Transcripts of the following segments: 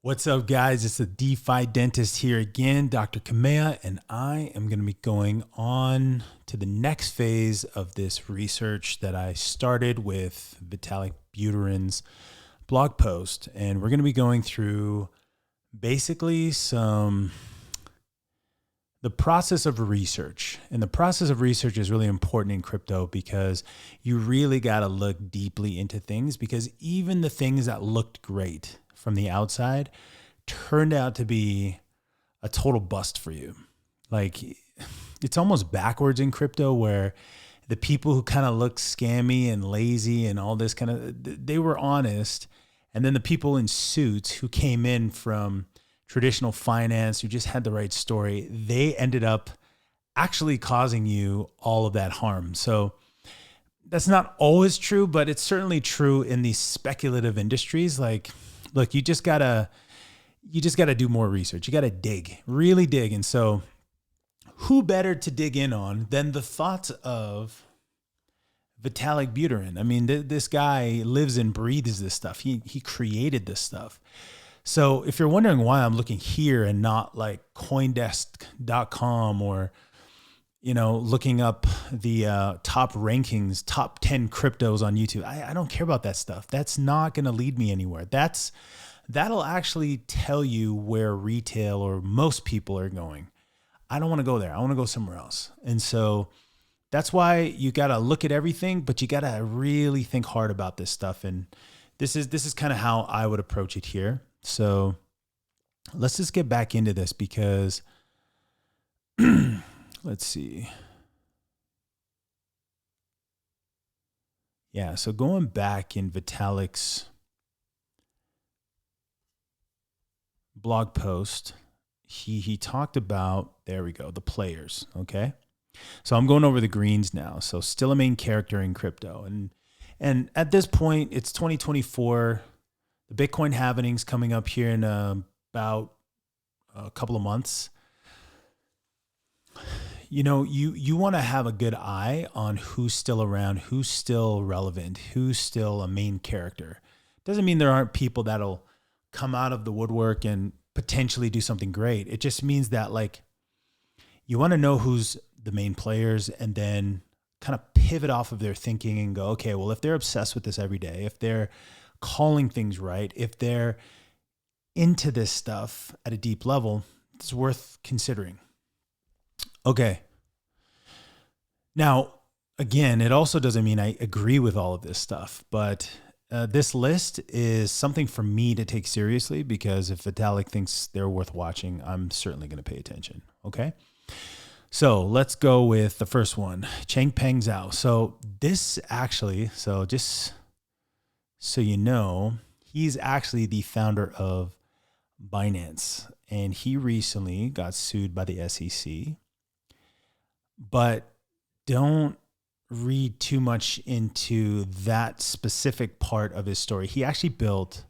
What's up, guys? It's the Defi Dentist here again, Dr. Kamea, and I am going to be going on to the next phase of this research that I started with Vitalik Buterins' blog post. And we're going to be going through basically the process of research. And the process of research is really important in crypto because you really got to look deeply into things, because even the things that looked great from the outside turned out to be a total bust for you. Like, it's almost backwards in crypto, where the people who kind of look scammy and lazy and all this kind of, they were honest. And then the people in suits who came in from traditional finance, who just had the right story, they ended up actually causing you all of that harm. So that's not always true, but it's certainly true in these speculative industries. Like, look, you just gotta do more research. You gotta really dig. And so who better to dig in on than the thoughts of Vitalik Buterin? I mean, this guy lives and breathes this stuff. He created this stuff. So if you're wondering why I'm looking here and not like CoinDesk.com or, looking up the top rankings, top 10 cryptos on YouTube, I don't care about that stuff. That's not going to lead me anywhere. That'll actually tell you where retail or most people are going. I don't want to go there. I want to go somewhere else. And so that's why you got to look at everything, but you got to really think hard about this stuff. And this is kind of how I would approach it here. So let's just get back into this, because let's see. Yeah, so going back in Vitalik's blog post, he talked about, there we go, the players, okay? So I'm going over the greens now. So still a main character in crypto. And at this point, it's 2024. The Bitcoin halving's coming up here in about a couple of months. You want to have a good eye on who's still around, who's still relevant, who's still a main character. Doesn't mean there aren't people that'll come out of the woodwork and potentially do something great. It just means that, like, you want to know who's the main players and then kind of pivot off of their thinking and go, okay, well, if they're obsessed with this every day, if they're calling things right, if they're into this stuff at a deep level, it's worth considering. Okay. Now, again, it also doesn't mean I agree with all of this stuff, but this list is something for me to take seriously, because if Vitalik thinks they're worth watching, I'm certainly going to pay attention. Okay. So let's go with the first one, Changpeng Zhao. So this actually, so just so you know, he's actually the founder of Binance, and he recently got sued by the SEC. But don't read too much into that specific part of his story. He actually built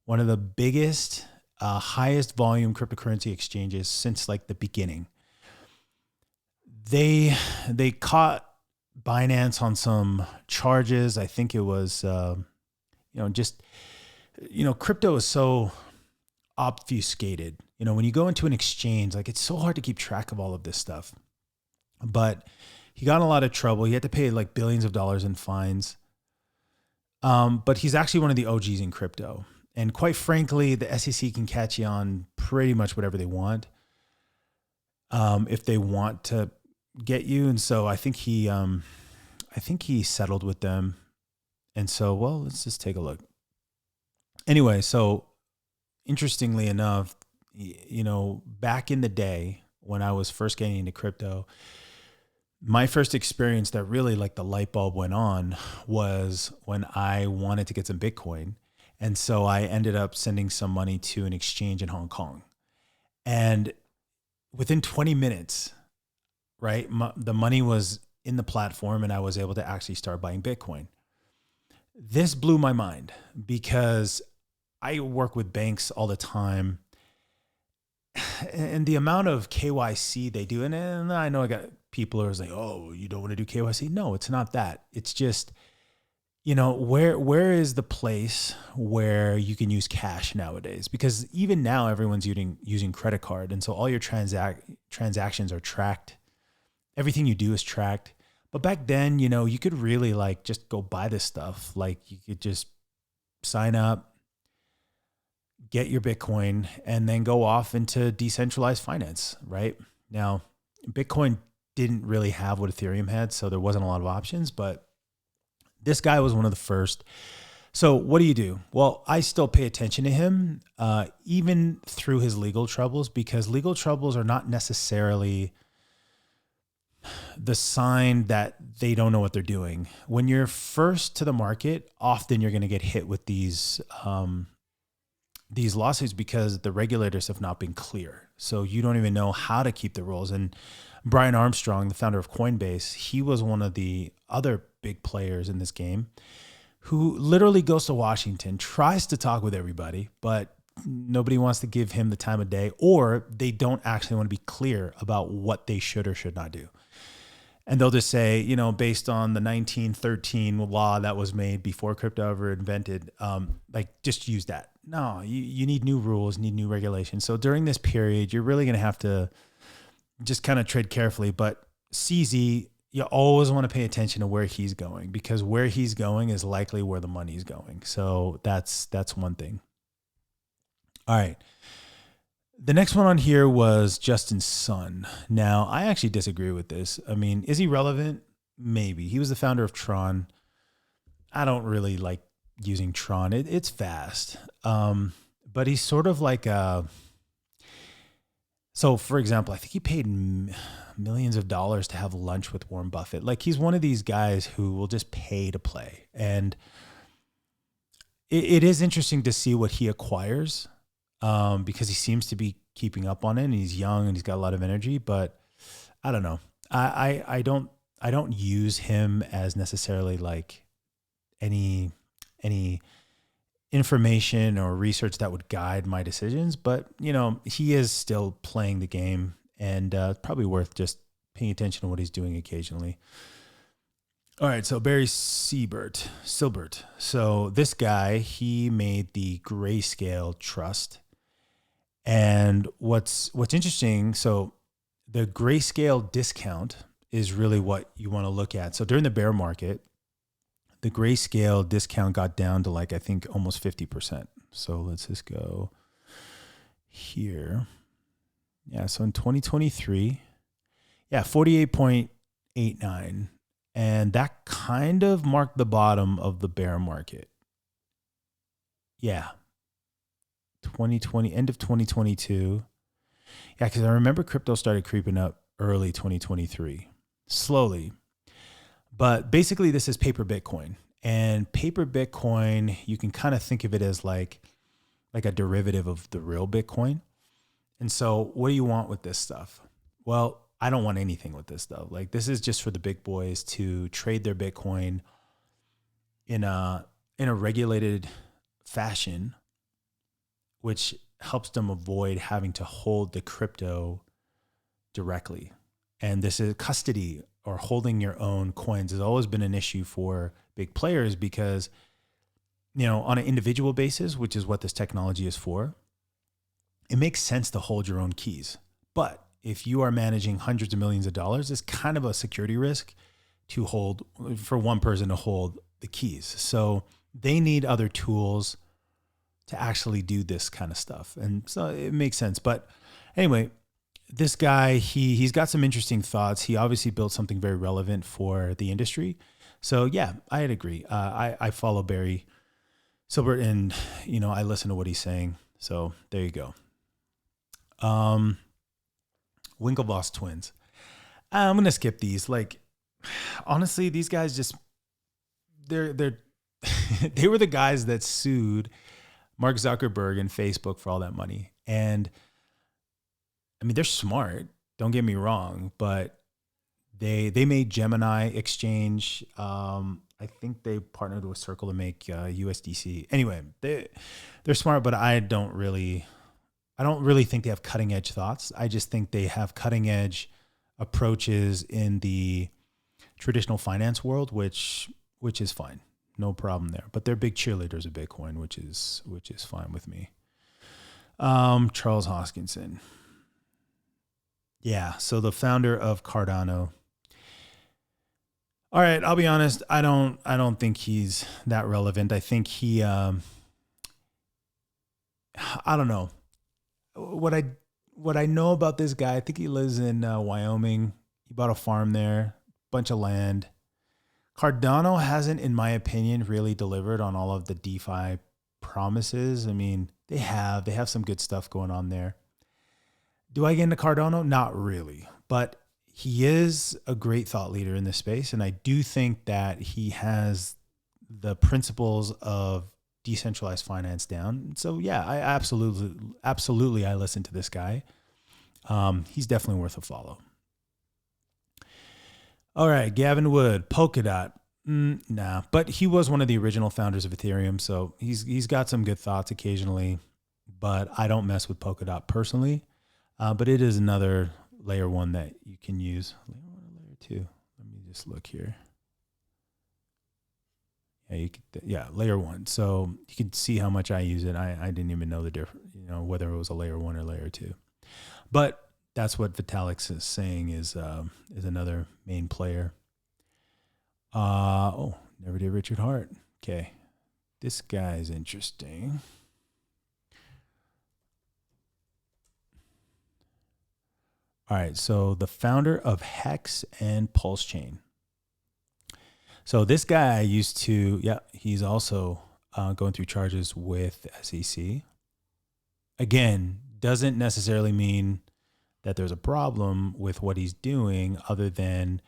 one of the biggest, highest volume cryptocurrency exchanges since like the beginning. They caught Binance on some charges. I think it was, crypto is so obfuscated. When you go into an exchange, like, it's so hard to keep track of all of this stuff. But he got in a lot of trouble. He had to pay like billions of dollars in fines. But he's actually one of the OGs in crypto. And quite frankly, the SEC can catch you on pretty much whatever they want, if they want to get you. And so I think he settled with them. And so, well, let's just take a look. Anyway, so interestingly enough, back in the day when I was first getting into crypto, my first experience that really, like, the light bulb went on was when I wanted to get some Bitcoin. And so I ended up sending some money to an exchange in Hong Kong. And within 20 minutes, right, the money was in the platform and I was able to actually start buying Bitcoin. This blew my mind because I work with banks all the time. And the amount of KYC they do, and I know I got people who are like, oh, you don't want to do KYC? No, it's not that. It's just, where is the place where you can use cash nowadays? Because even now everyone's using credit card, and so all your transactions are tracked. Everything you do is tracked. But back then, you could really like just go buy this stuff. Like you could just sign up, get your Bitcoin, and then go off into decentralized finance, right? Now, Bitcoin didn't really have what Ethereum had, so there wasn't a lot of options, but this guy was one of the first. So what do? Well, I still pay attention to him, even through his legal troubles, because legal troubles are not necessarily the sign that they don't know what they're doing. When you're first to the market, often you're going to get hit with these lawsuits because the regulators have not been clear. So you don't even know how to keep the rules. And Brian Armstrong, the founder of Coinbase, he was one of the other big players in this game who literally goes to Washington, tries to talk with everybody, but nobody wants to give him the time of day, or they don't actually want to be clear about what they should or should not do. And they'll just say, based on the 1913 law that was made before crypto ever invented, just use that. No, you need new rules, need new regulations. So during this period, you're really going to have to just kind of tread carefully. But CZ, you always want to pay attention to where he's going, because where he's going is likely where the money's going. So that's one thing. All right. The next one on here was Justin Sun. Now, I actually disagree with this. I mean, is he relevant? Maybe. He was the founder of Tron. I don't really like using Tron. It's fast. But he's sort of like so for example, I think he paid millions of dollars to have lunch with Warren Buffett. Like, he's one of these guys who will just pay to play. And it is interesting to see what he acquires. Because he seems to be keeping up on it, and he's young and he's got a lot of energy, but I don't know. I don't use him as necessarily like any information or research that would guide my decisions, but he is still playing the game, and probably worth just paying attention to what he's doing occasionally. All right, so Barry Silbert. So this guy, he made the Grayscale Trust. And what's interesting, so the Grayscale discount is really what you want to look at. So during the bear market, the Grayscale discount got down to like, I think almost 50%. So let's just go here. Yeah, so in 2023, 48.89. And that kind of marked the bottom of the bear market. Yeah. 2020, end of 2022. Yeah, because I remember crypto started creeping up early 2023, slowly. But basically, this is paper Bitcoin. And paper Bitcoin, you can kind of think of it as like a derivative of the real Bitcoin. And so what do you want with this stuff? Well, I don't want anything with this stuff. Like, this is just for the big boys to trade their Bitcoin in a regulated fashion, which helps them avoid having to hold the crypto directly. And this is custody, or holding your own coins, has always been an issue for big players because, on an individual basis, which is what this technology is for, it makes sense to hold your own keys. But if you are managing hundreds of millions of dollars, it's kind of a security risk for one person to hold the keys. So they need other tools to actually do this kind of stuff. And so it makes sense. But anyway, this guy, he's got some interesting thoughts. He obviously built something very relevant for the industry. So yeah, I'd agree. I follow Barry Silbert, and, I listen to what he's saying. So there you go. Winklevoss twins. I'm going to skip these. Like, honestly, these guys just, they were the guys that sued Mark Zuckerberg and Facebook for all that money. And I mean, they're smart, don't get me wrong, but they made Gemini exchange. I think they partnered with Circle to make USDC. Anyway, they're smart, but I don't really think they have cutting edge thoughts. I just think they have cutting edge approaches in the traditional finance world, which is fine. no problem there. But they're big cheerleaders of Bitcoin, which is fine with me. Charles Hoskinson. Yeah, so the founder of Cardano. All right, I'll be honest. I don't think he's that relevant. I think he. I don't know what I know about this guy. I think he lives in Wyoming. He bought a farm there, bunch of land. Cardano hasn't, in my opinion, really delivered on all of the DeFi promises. I mean, they have some good stuff going on there. Do I get into Cardano? Not really, but he is a great thought leader in this space. And I do think that he has the principles of decentralized finance down. So yeah, I absolutely I listen to this guy. He's definitely worth a follow. All right, Gavin Wood, Polkadot. Nah, but he was one of the original founders of Ethereum, so he's got some good thoughts occasionally, but I don't mess with Polkadot personally. But it is another layer one that you can use. Layer one or layer two? Let me just look here. Yeah, layer one. So you can see how much I use it. I didn't even know the difference, whether it was a layer one or layer two. But that's what Vitalik is saying is another main player. Never did Richard Hart. Okay. This guy's interesting. All right. So the founder of Hex and Pulse Chain. So this guy he's also going through charges with SEC. Again, doesn't necessarily mean that there's a problem with what he's doing other than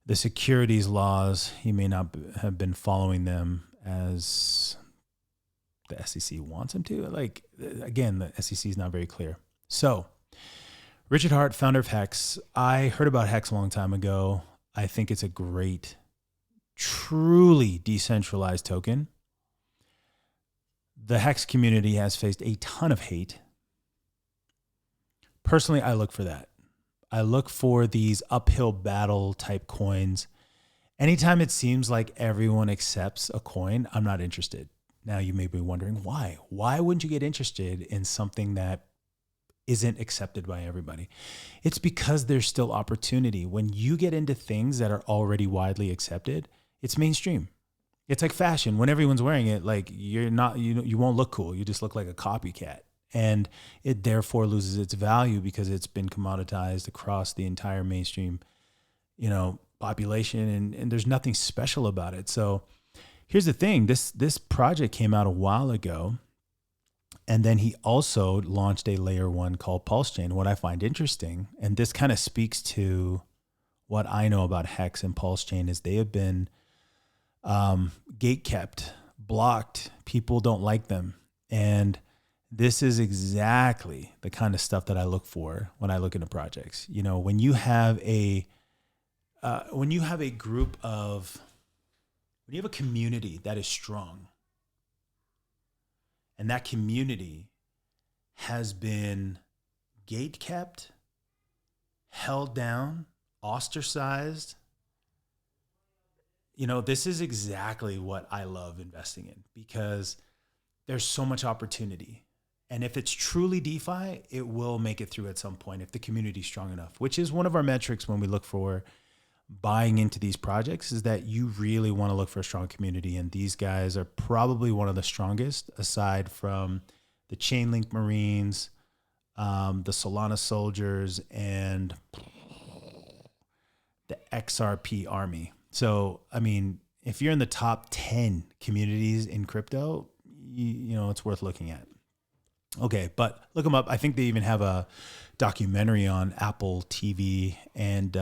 the securities laws. He may not have been following them as the SEC wants him to. Like, again, the SEC is not very clear. So Richard Hart, founder of Hex. I heard about Hex a long time ago. I think it's a great, truly decentralized token. The Hex community has faced a ton of hate. Personally, I look for that. I look for these uphill battle type coins. Anytime it seems like everyone accepts a coin, I'm not interested. Now you may be wondering why. Why wouldn't you get interested in something that isn't accepted by everybody? It's because there's still opportunity. When you get into things that are already widely accepted, it's mainstream. It's like fashion. When everyone's wearing it, like you won't look cool. You just look like a copycat. And it therefore loses its value because it's been commoditized across the entire mainstream, population, and there's nothing special about it. So here's the thing. This project came out a while ago, and then he also launched a layer one called Pulse Chain. What I find interesting, and this kind of speaks to what I know about Hex and Pulse Chain, is they have been gatekept, blocked. People don't like them. And this is exactly the kind of stuff that I look for when I look into projects. When you have a community that is strong, and that community has been gatekept, held down, ostracized, this is exactly what I love investing in, because there's so much opportunity. And if it's truly DeFi, it will make it through at some point if the community's strong enough, which is one of our metrics when we look for buying into these projects, is that you really want to look for a strong community. And these guys are probably one of the strongest, aside from the Chainlink Marines, the Solana Soldiers, and the XRP Army. So, I mean, if you're in the top 10 communities in crypto, it's worth looking at. Okay, but look them up. I think they even have a documentary on Apple TV and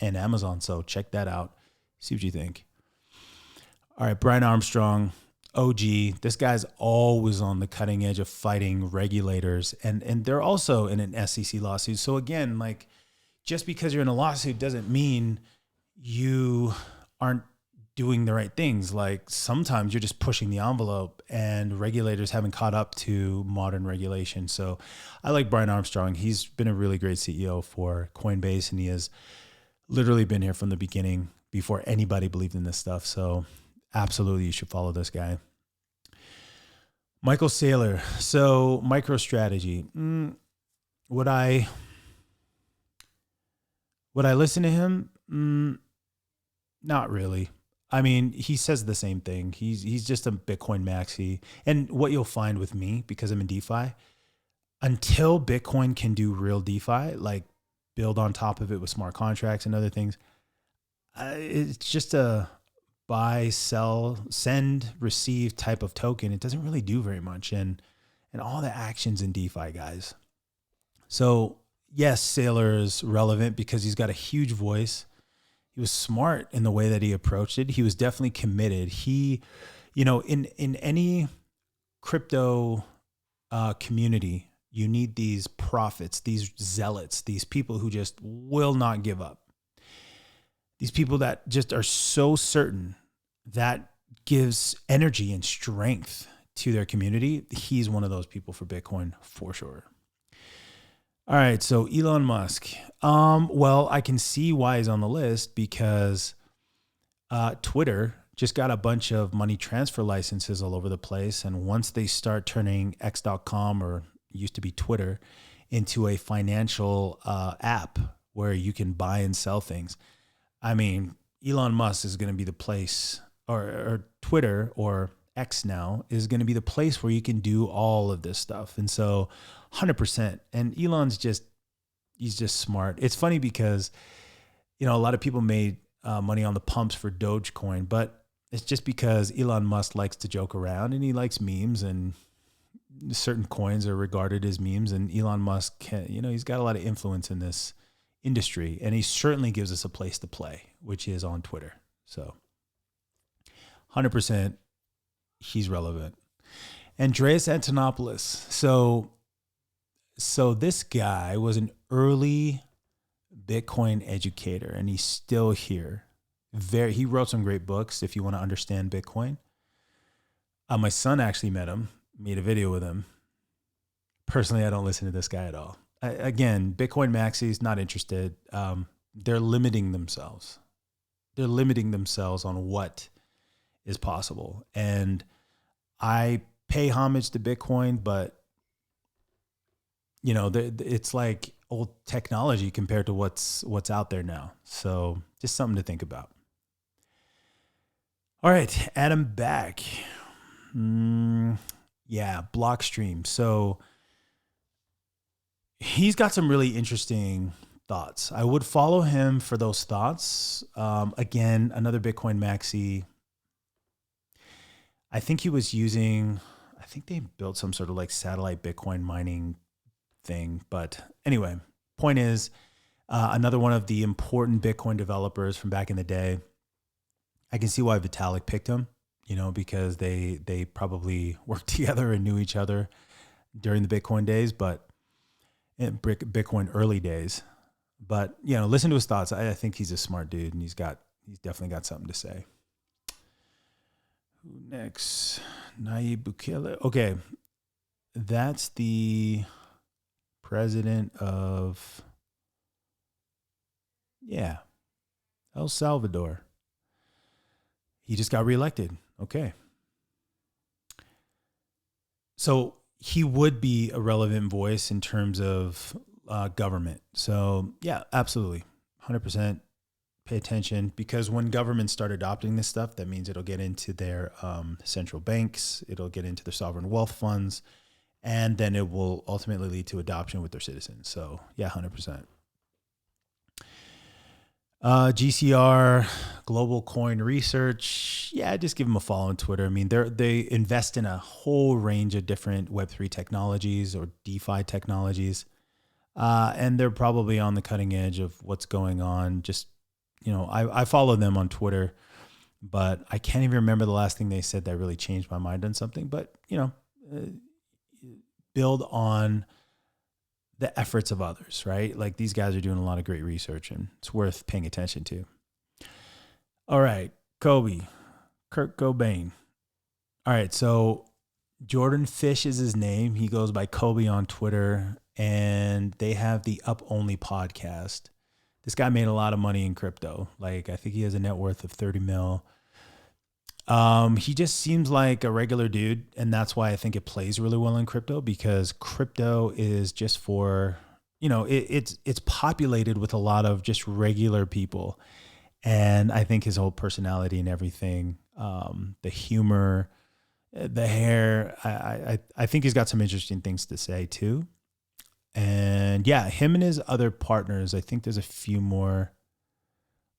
Amazon. So check that out. See what you think. All right, Brian Armstrong, OG. This guy's always on the cutting edge of fighting regulators, and they're also in an SEC lawsuit. So again, like, just because you're in a lawsuit doesn't mean you aren't doing the right things. Like, sometimes you're just pushing the envelope and regulators haven't caught up to modern regulation. So I like Brian Armstrong. He's been a really great CEO for Coinbase, and he has literally been here from the beginning before anybody believed in this stuff. So Absolutely, you should follow this guy. Michael Saylor. So MicroStrategy. Would I listen to him? Not really. I mean, he says the same thing. He's just a Bitcoin maxi. And what you'll find with me, because I'm in DeFi, until Bitcoin can do real DeFi, like build on top of it with smart contracts and other things, it's just a buy, sell, send, receive type of token. It doesn't really do very much. And all the actions in DeFi, guys. So yes, Saylor is relevant because he's got a huge voice. He was smart in the way that he approached it. He was definitely committed. He, in any crypto community, you need these prophets, these zealots, these people who just will not give up. These people that just are so certain, that gives energy and strength to their community. He's one of those people for Bitcoin for sure. All right, so Elon Musk. Well, I can see why he's on the list because Twitter just got a bunch of money transfer licenses all over the place. And once they start turning X.com, or used to be Twitter, into a financial app where you can buy and sell things, I mean, Elon Musk is going to be the place, or Twitter, or X now, is going to be the place where you can do all of this stuff. And so 100%. And Elon's he's just smart. It's funny because, a lot of people made money on the pumps for Dogecoin, but it's just because Elon Musk likes to joke around and he likes memes, and certain coins are regarded as memes. And Elon Musk, he's got a lot of influence in this industry, and he certainly gives us a place to play, which is on Twitter. So 100%, he's relevant. Andreas Antonopoulos. So this guy was an early Bitcoin educator, and he's still here. He wrote some great books if you want to understand Bitcoin. My son actually met him, made a video with him. Personally, I don't listen to this guy at all. Again, Bitcoin maxis, not interested. They're limiting themselves. They're limiting themselves on what is possible. And I pay homage to Bitcoin, but it's like old technology compared to what's out there now. So just something to think about. All right, Adam Back. Yeah, Blockstream. So he's got some really interesting thoughts. I would follow him for those thoughts. Again, another Bitcoin maxi. I think they built some sort of like satellite Bitcoin mining thing. But anyway, point is, another one of the important Bitcoin developers from back in the day. I can see why Vitalik picked him, because they probably worked together and knew each other during the Bitcoin days, but in Bitcoin early days. But, listen to his thoughts. I think he's a smart dude, and he's definitely got something to say. Who next? Nayib Bukele. Okay. That's the president of, El Salvador. He just got reelected. Okay. So he would be a relevant voice in terms of government. So yeah, absolutely. 100% pay attention, because when governments start adopting this stuff, that means it'll get into their central banks. It'll get into their sovereign wealth funds, and then it will ultimately lead to adoption with their citizens. So yeah, 100%. GCR, Global Coin Research. Yeah, just give them a follow on Twitter. I mean, they invest in a whole range of different Web3 technologies or DeFi technologies. And they're probably on the cutting edge of what's going on. Just, I follow them on Twitter, but I can't even remember the last thing they said that really changed my mind on something. But, build on the efforts of others, right? Like, these guys are doing a lot of great research, and it's worth paying attention to. All right, Kurt Cobain. All right, so Jordan Fish is his name. He goes by Kobe on Twitter, and they have the Up Only podcast. This guy made a lot of money in crypto. Like, I think he has a net worth of 30 mil. He just seems like a regular dude, and that's why I think it plays really well in crypto, because crypto is just for, it's populated with a lot of just regular people. And I think his whole personality and everything, the humor, the hair, I think he's got some interesting things to say too. And yeah, him and his other partners, I think there's a few more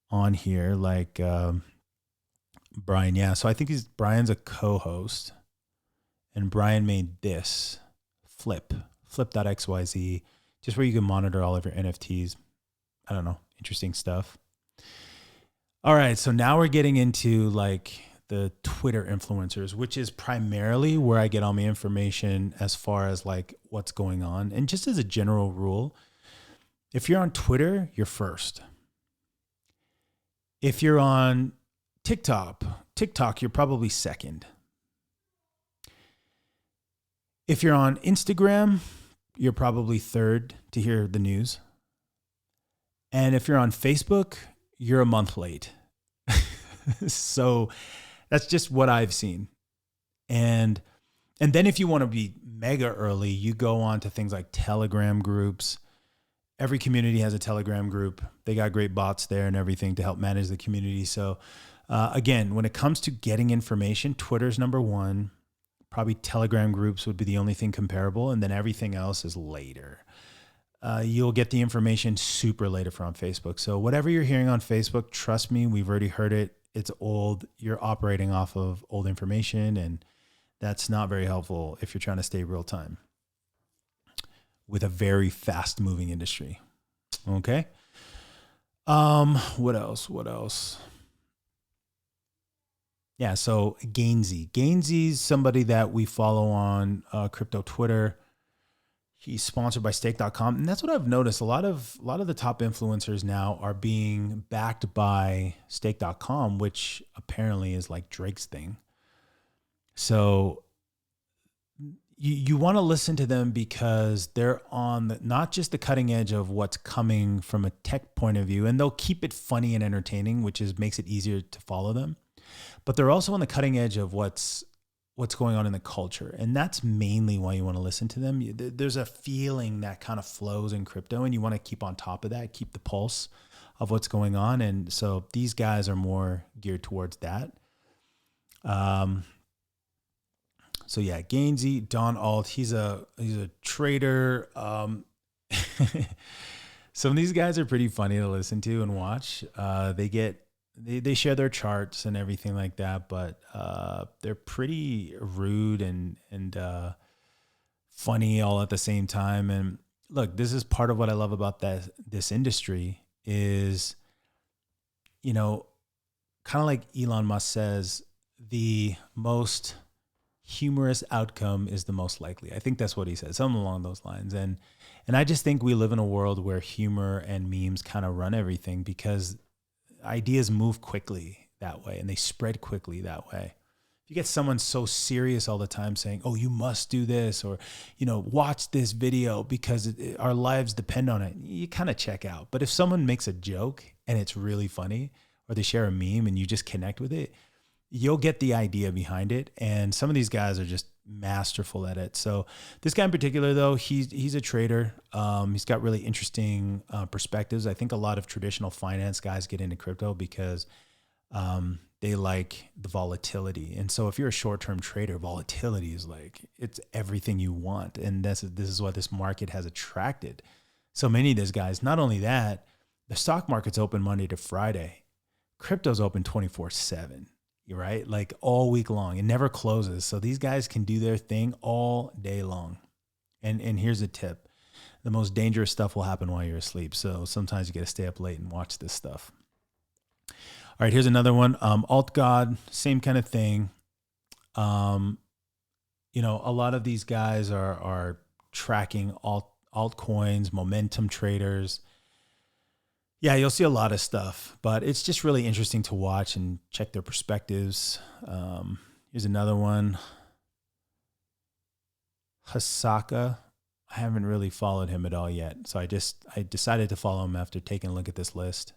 on here, like Brian. Yeah, so I think Brian's a co-host, and Brian made this flip.xyz, just where you can monitor all of your NFTs. I don't know, interesting stuff. All right, so now we're getting into like the Twitter influencers, which is primarily where I get all my information as far as like what's going on. And just as a general rule, if you're on Twitter, you're first. If you're on TikTok, you're probably second. If you're on Instagram, you're probably third to hear the news. And if you're on Facebook, you're a month late. So that's just what I've seen. And then if you want to be mega early, you go on to things like Telegram groups. Every community has a Telegram group. They got great bots there and everything to help manage the community. So again, when it comes to getting information, Twitter's number one. Probably Telegram groups would be the only thing comparable. And then everything else is later. You'll get the information super later from Facebook. So whatever you're hearing on Facebook, trust me, we've already heard it. It's old. You're operating off of old information, and that's not very helpful if you're trying to stay real time with a very fast moving industry. Okay. What else? Yeah. So Gainsey's somebody that we follow on crypto Twitter. He's sponsored by stake.com. And that's what I've noticed. A lot of the top influencers now are being backed by stake.com, which apparently is like Drake's thing. So you want to listen to them because they're on not just the cutting edge of what's coming from a tech point of view, and they'll keep it funny and entertaining, which makes it easier to follow them. But they're also on the cutting edge of what's going on in the culture. And that's mainly why you want to listen to them. There's a feeling that kind of flows in crypto, and you want to keep on top of that, keep the pulse of what's going on. And so these guys are more geared towards that. So yeah, Gainsey, Don Alt, he's a trader. Some of these guys are pretty funny to listen to and watch. They share their charts and everything like that, but they're pretty rude and funny all at the same time. And look, this is part of what I love about this industry is, kind of like Elon Musk says, the most humorous outcome is the most likely. I think that's what he says, something along those lines. And I just think we live in a world where humor and memes kind of run everything, because ideas move quickly that way and they spread quickly that way. If you get someone so serious all the time saying, oh, you must do this, or, watch this video because our lives depend on it, you kind of check out. But if someone makes a joke and it's really funny, or they share a meme and you just connect with it, you'll get the idea behind it. And some of these guys are just masterful at it. So this guy in particular, though, he's a trader. He's got really interesting perspectives. I think a lot of traditional finance guys get into crypto because they like the volatility. And so if you're a short-term trader, volatility is it's everything you want. And this is what this market has attracted so many of these guys. Not only that, the stock market's open Monday to Friday. Crypto's open 24/7. Right? Like all week long. It never closes. So these guys can do their thing all day long. And here's a tip. The most dangerous stuff will happen while you're asleep. So sometimes you got to stay up late and watch this stuff. All right, here's another one. Alt God, same kind of thing. A lot of these guys are tracking altcoins, momentum traders. Yeah, you'll see a lot of stuff, but it's just really interesting to watch and check their perspectives. Here's another one. Hasaka. I haven't really followed him at all yet. So I decided to follow him after taking a look at this list.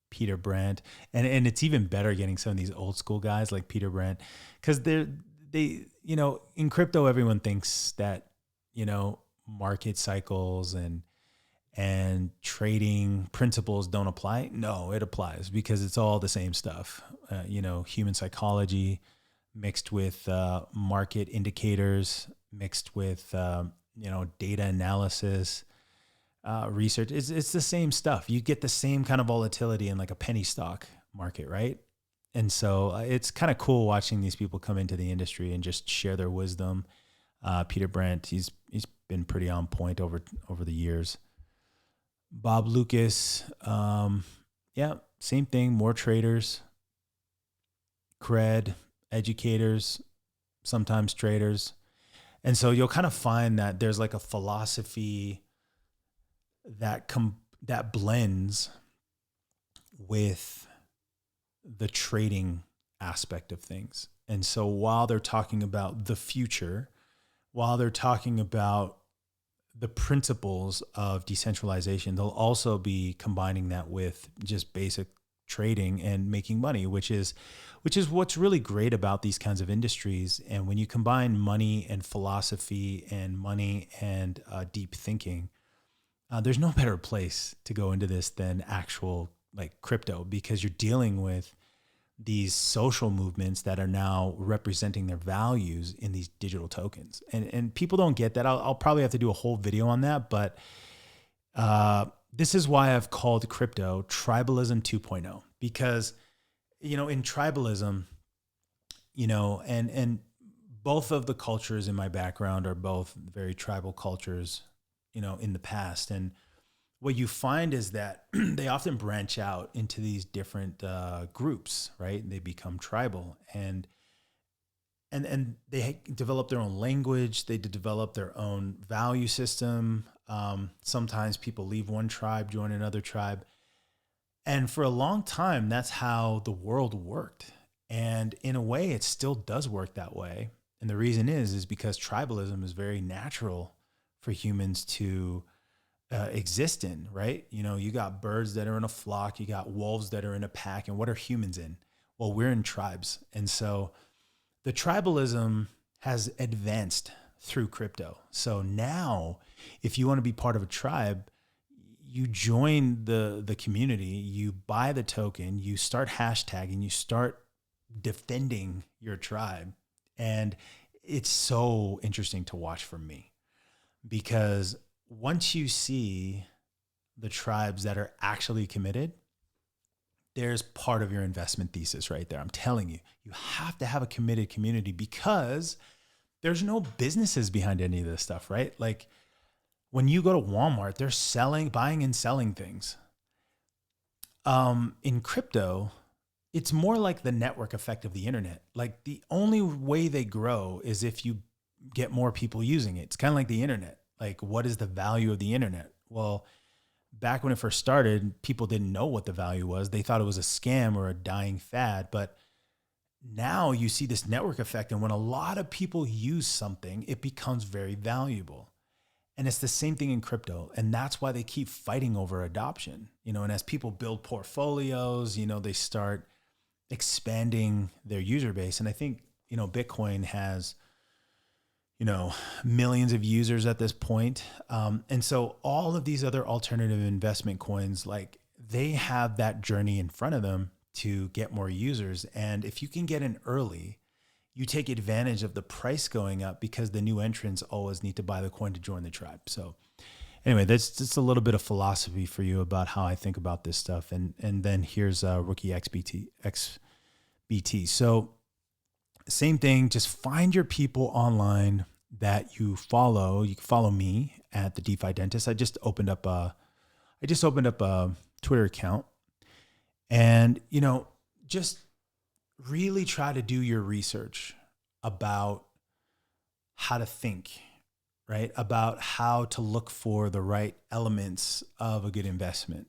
Peter Brandt, and it's even better getting some of these old school guys like Peter Brandt, because they in crypto everyone thinks that market cycles and trading principles don't apply. No, it applies because it's all the same stuff. Human psychology mixed with market indicators, mixed with data analysis, research. It's the same stuff. You get the same kind of volatility in like a penny stock market, right? And so it's kind of cool watching these people come into the industry and just share their wisdom. Peter Brandt, he's been pretty on point over the years. Bob Lucas, same thing. More traders, cred, educators, sometimes traders. And so you'll kind of find that there's like a philosophy that blends with the trading aspect of things. And so while they're talking about the future, while they're talking about the principles of decentralization, they'll also be combining that with just basic trading and making money, which is what's really great about these kinds of industries. And when you combine money and philosophy and money and deep thinking, there's no better place to go into this than actual like crypto, because you're dealing with these social movements that are now representing their values in these digital tokens. And people don't get that. I'll probably have to do a whole video on that, but this is why I've called crypto tribalism 2.0, because, in tribalism, and both of the cultures in my background are both very tribal cultures, in the past. And what you find is that they often branch out into these different groups, right? They become tribal, and they develop their own language. They develop their own value system. Sometimes people leave one tribe, join another tribe. And for a long time, that's how the world worked. And in a way, it still does work that way. And the reason is because tribalism is very natural for humans to exist in, right? You got birds that are in a flock, you got wolves that are in a pack, and what are humans in? Well, we're in tribes. And so the tribalism has advanced through crypto. So now if you want to be part of a tribe, you join the community, you buy the token, you start hashtagging, you start defending your tribe. And it's so interesting to watch for me, because once you see the tribes that are actually committed, there's part of your investment thesis right there. I'm telling you, you have to have a committed community, because there's no businesses behind any of this stuff, right? Like when you go to Walmart, they're buying and selling things. In crypto, it's more like the network effect of the internet. Like the only way they grow is if you get more people using it. It's kind of like the internet. Like, what is the value of the internet? Well, back when it first started, people didn't know what the value was. They thought it was a scam or a dying fad. But now you see this network effect. And when a lot of people use something, it becomes very valuable. And it's the same thing in crypto. And that's why they keep fighting over adoption. And as people build portfolios, they start expanding their user base. And I think, Bitcoin has millions of users at this point. And so all of these other alternative investment coins, like they have that journey in front of them to get more users. And if you can get in early, you take advantage of the price going up, because the new entrants always need to buy the coin to join the tribe. So anyway, that's just a little bit of philosophy for you about how I think about this stuff. And then here's Rookie XBT. So same thing, just find your people online that you follow. You can follow me at the Defi Dentist. I just opened up a Twitter account, and just really try to do your research about how to think, right? About how to look for the right elements of a good investment.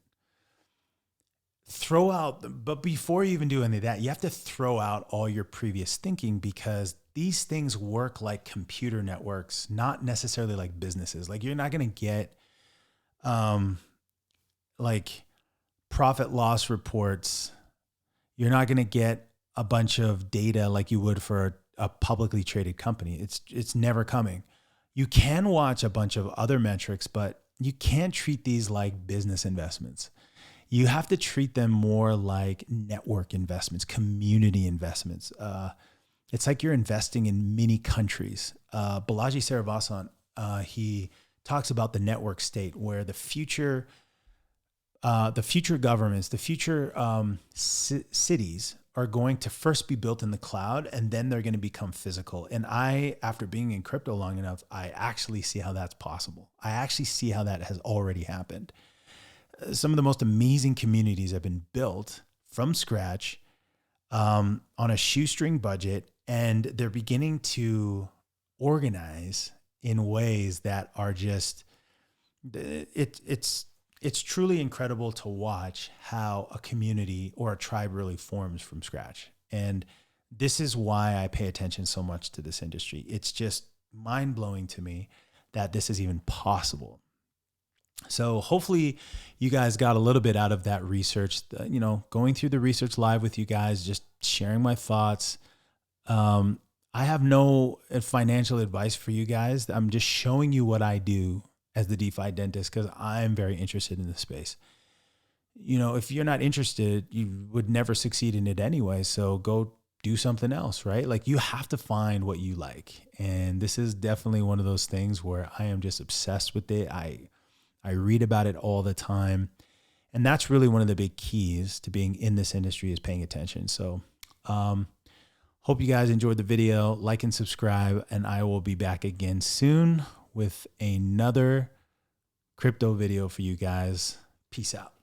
But before you even do any of that, you have to throw out all your previous thinking, because these things work like computer networks, not necessarily like businesses. Like you're not going to get like profit loss reports. You're not going to get a bunch of data like you would for a publicly traded company. It's never coming. You can watch a bunch of other metrics, but you can't treat these like business investments. You have to treat them more like network investments, community investments. It's like you're investing in mini countries. Balaji Srinivasan, he talks about the network state, where the future governments, the future cities are going to first be built in the cloud, and then they're going to become physical. And after being in crypto long enough, I actually see how that's possible. I actually see how that has already happened. Some of the most amazing communities have been built from scratch on a shoestring budget, and they're beginning to organize in ways that are just, it's truly incredible to watch how a community or a tribe really forms from scratch. And this is why I pay attention so much to this industry. It's just mind-blowing to me that this is even possible. So hopefully you guys got a little bit out of that research, going through the research live with you guys, just sharing my thoughts. I have no financial advice for you guys. I'm just showing you what I do as the DeFi dentist, because I'm very interested in this space. If you're not interested, you would never succeed in it anyway. So go do something else, right? Like, you have to find what you like. And this is definitely one of those things where I am just obsessed with it. I read about it all the time. And that's really one of the big keys to being in this industry, is paying attention. So, hope you guys enjoyed the video. Like and subscribe, and I will be back again soon with another crypto video for you guys. Peace out.